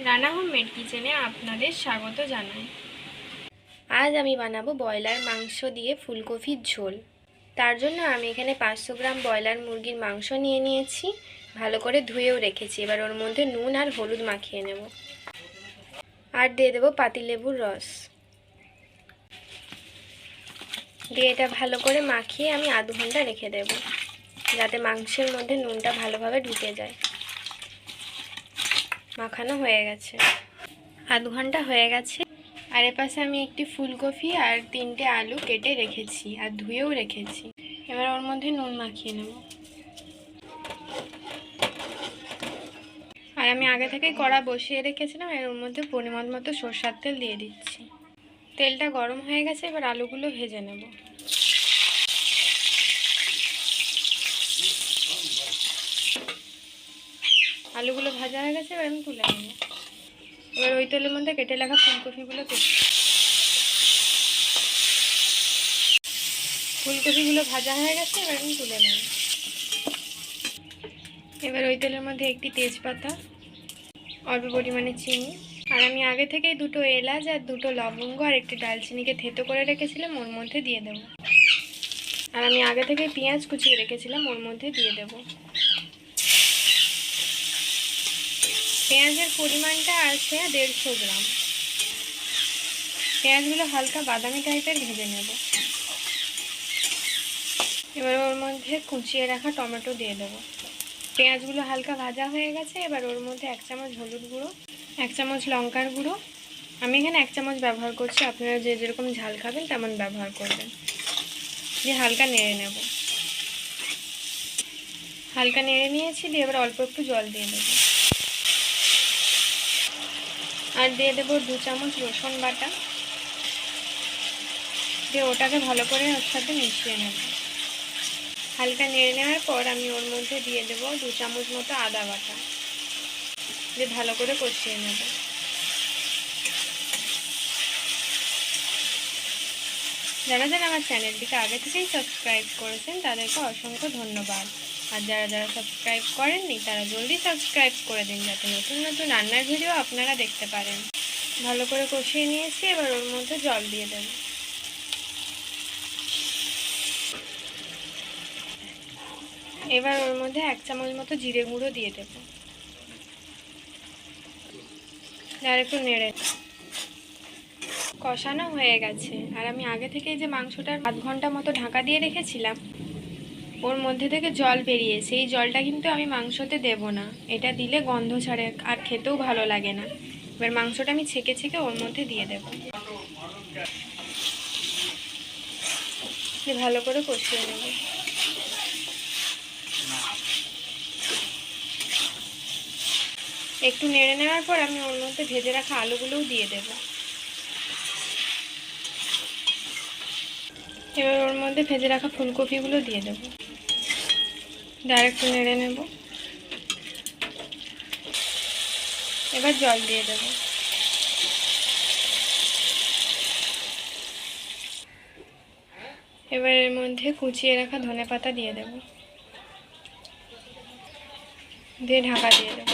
Rana homemade কিচেনে আপনাদের স্বাগত জানাই। আজ আমি বানাবো ব্রয়লার মাংস দিয়ে ফুলকপির ঝোল। তার জন্য আমি এখানে 500 গ্রাম ব্রয়লার মুরগির মাংস নিয়ে নিয়েছি, ভালো করে ধুয়েও রেখেছি। এবার ওর মধ্যে নুন আর হলুদ মাখিয়ে নেব, আর দিয়ে দেবো পাতিলেবুর রস দিয়ে এটা ভালো করে মাখিয়ে আমি আধ ঘন্টা রেখে দেব, যাতে মাংসের মধ্যে নুনটা ভালোভাবে ঢুকে যায়। মাখানো হয়ে গেছে, আধ ঘন্টা হয়ে গেছে। আর এপাশে আমি একটি ফুলকপি আর 3টে আলু কেটে রেখেছি আর ধুয়েও রেখেছি। এবার ওর মধ্যে নুন মাখিয়ে নেব। আর আমি আগে থেকেই কড়া বসিয়ে রেখেছিলাম, এর ওর মধ্যে পরিমাণ মতো সরষের তেল দিয়ে দিচ্ছি। তেলটা গরম হয়ে গেছে, এবার আলুগুলো ভেজে নেব। আলুগুলো ভাজা হয়ে গেছে, এবার আমি তুলে নেব। এবার ওই তেলের মধ্যে কেটে রাখা ফুলকপিগুলো ভাজা হয়ে গেছে, এবার আমি তুলে নেব। এবার ওই তেলের মধ্যে একটি তেজপাতা, অল্প পরিমাণে চিনি, আর আমি আগে থেকেই 2টো এলাচ আর 2টো লবঙ্গ আর একটি দালচিনিকে থেতো করে রেখেছিলাম, ওর মধ্যে দিয়ে দেব। আর আমি আগে থেকেই পেঁয়াজ কুচিয়ে রেখেছিলাম, ওর মধ্যে দিয়ে দেব। পেঁয়াজের পরিমাণটা আছে 150 গ্রাম। পেঁয়াজগুলো হালকা বাদামি টাইপের ভেজে নেব। এবার ওর মধ্যে কুচিয়ে রাখা টমেটো দিয়ে দেবো। পেঁয়াজগুলো হালকা ভাজা হয়ে গেছে, এবার ওর মধ্যে 1 চামচ হলুদ গুঁড়ো, 1 চামচ লঙ্কার গুঁড়ো, আমি এখানে 1 চামচ ব্যবহার করছি, আপনারা যে যেরকম ঝাল খাবেন তেমন ব্যবহার করবেন। দিয়ে হালকা নেড়ে নেব। হালকা নেড়ে নিয়েছি, দিয়ে এবার অল্প একটু জল দিয়ে দেবো। আর দিয়ে দেবো 2 চামচ রসুন বাটা, দিয়ে ওটাকে ভালো করে ওর সাথে মিশিয়ে নেব। হালকা নেড়ে নেওয়ার পর আমি ওর মধ্যে দিয়ে দেবো 2 চামচ মতো আদা বাটা, দিয়ে ভালো করে কষিয়ে নেব। যারা যারা আমার চ্যানেলটিকে আগে থেকেই সাবস্ক্রাইব করেছেন তাদেরকে অসংখ্য ধন্যবাদ। আর যারা যারা সাবস্ক্রাইব করেননি তারা জলদি সাবস্ক্রাইব করে দিন, যাতে নতুন নতুন রান্নার ভিডিও আপনারা দেখতে পারেন। ভালো করে কষিয়ে নিয়েছি, এবার ওর মধ্যে জল দিয়ে দেব। এবার ওর মধ্যে 1 চামচ মতো জিরে গুঁড়ো দিয়ে দেব, আর একটু নেড়ে। কষানো হয়ে গেছে, আর আমি আগে থেকেই যে মাংসটার আধ ঘন্টা মতো ঢাকা দিয়ে রেখেছিলাম, ওর মধ্যে থেকে জল বেরিয়ে, সেই জলটা কিন্তু আমি মাংসতে দেব না, এটা দিলে গন্ধ ছাড়ে আর খেতেও ভালো লাগে না। এবার মাংসটা আমি ছেঁকে ছেঁকে ওর মধ্যে দিয়ে দেব, ভালো করে কষিয়ে নেব। একটু নেড়ে নেওয়ার পর আমি ওর মধ্যে ভেজে রাখা আলুগুলোও দিয়ে দেব। এবার ওর মধ্যে ভেজে রাখা ফুলকপিগুলো দিয়ে দেব, একটু নেড়ে নেব। এবার জল দিয়ে দেব। এবার এর মধ্যে কুচিয়ে রাখা ধনেপাতা দিয়ে দেব, দিয়ে ঢাকা দিয়ে দেব।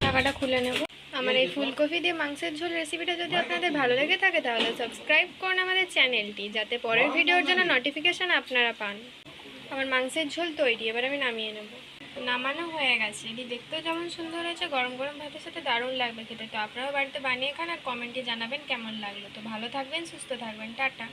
ঢাকাটা খুলে নেব। আমার এই ফুলকপি দিয়ে মাংসের ঝোল রেসিপিটা যদি আপনাদের ভালো লেগে থাকে তাহলে সাবস্ক্রাইব করুন আমাদের চ্যানেলটি, যাতে পরের ভিডিওর জন্য নোটিফিকেশান আপনারা পান। আমার মাংসের ঝোল তৈরি, এবার আমি নামিয়ে নেব। নামানো হয়ে গেছে। এটি দেখতেও যেমন সুন্দর হয়েছে, গরম গরম ভাতের সাথে দারুণ লাগবে খেতে। তো আপনারাও বাড়িতে বানিয়ে খান আর কমেন্টে জানাবেন কেমন লাগলো। তো ভালো থাকবেন, সুস্থ থাকবেন, টাটা।